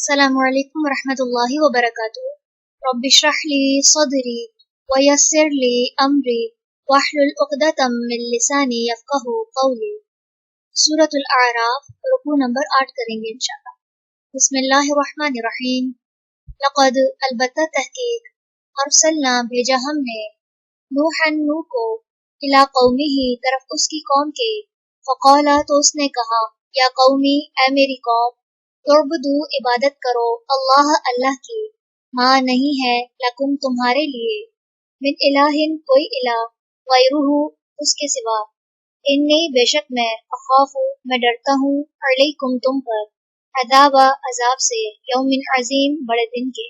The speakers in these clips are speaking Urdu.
السلام علیکم ورحمۃ اللہ وبرکاتہ۔ رب اشرح لی صدری ویسر لی امری واحلل عقدۃ من لسانی یفقہوا قولی۔ سورۃ الاعراف رکوع نمبر 8 کریں گے انشاءاللہ۔ بسم اللہ الرحمن الرحیم۔ لقد البتہ تحقیق ارسلنا بھیجا ہم نے نوح کو الی قومہ طرف اس کی قوم کے، فقال تو اس نے کہا یا قومی اے میری قوم، تعبدو عبادت کرو اللہ کی، ماں نہیں ہے لکم تمہارے لیے، من الہ کوئی الہ، غیرہ اس کے سوا، انی بے شک میں، اخاف میں ڈرتا ہوں، علیکم تم پر، عذاب عذاب سے، یوم عظیم بڑے دن کے۔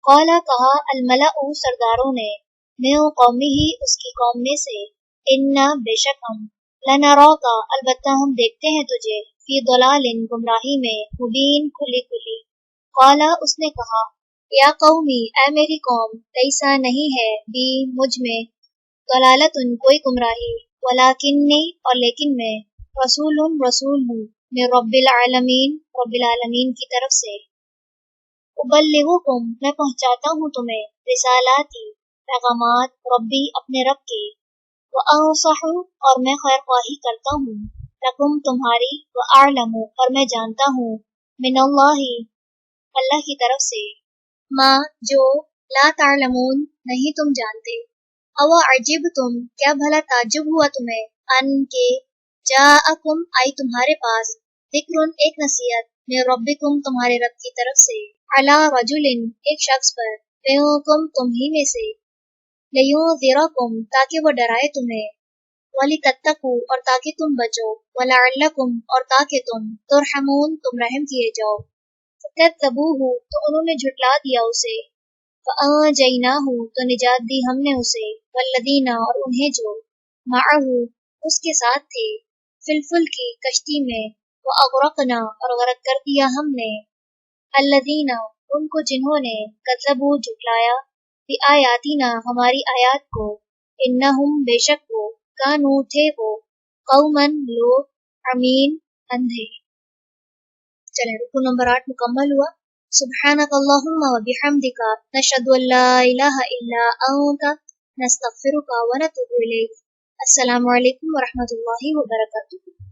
قالا کہا الملأ سرداروں نے، من قومی ہی اس کی قوم میں سے، انا بے شک ہم، لنراک البتہ ہم دیکھتے ہیں تجھے، فی ضلال گمراہی میں، مبین کھلی کھلی۔ قالا اس نے کہا یا قومی اے میری قوم، لیسا نہیں ہے بی مجھ میں، ضلالت کوئی گمراہی، ولکنی اور لیکن میں، رسول رسول ہوں، من رب العالمین رب العالمین کی طرف سے، ابلغکم میں پہنچاتا ہوں تمہیں، رسالاتی پیغامات، ربی اپنے رب کے، وانصح اور میں خیر خواہی کرتا ہوں، لکم تمہاری، واعلم اور میں جانتا ہوں، من اللہ کی طرف سے، ما جو لا تعلمون نہیں تم جانتے، او عجبتم کیا بھلا تعجب ہوا تمہیں، ان کے جاءکم آئی تمہارے پاس، ذکر ایک نصیحت، من ربکم تمہارے رب کی طرف سے، علی رجل ایک شخص پر، منکم تم ہی میں سے، لینذرکم تاکہ وہ ڈرائے تمہیں، وَلِتَتَّقُوا اور تاکہ تم بچو، وَلَعَلَّكُمْ اور تاکہ تم ترحمون تم رحم کیے جاؤ۔ فَكَذَّبُوهُ تو انہوں نے جھٹلا دیا اسے، فَأَنجَيْنَاهُ تو نجات دی ہم نے اسے، وَالَّذِينَ اور انہیں جو مَعَهُ اس کے ساتھ تھے، فِي الْفُلْكِ کشتی میں، وَأَغْرَقْنَا اور غرق کر دیا ہم نے، الَّذِينَ ان کو جنہوں نے کذبوا جھٹلایا، بِآیاتِنَا ہماری آیات کو، اِنَّهُمْ بے شک وہ، کانوا تھے وہ، قوماً لوگ، عمین اندھے۔ چلیں رکوع نمبر 8 مکمل ہوا۔ سبحانک اللہم و بحمدک نشہد ان لا الہ الا انت نستغفرک و نتوب الیک۔ السلام علیکم ورحمۃ اللہ وبرکاتہ۔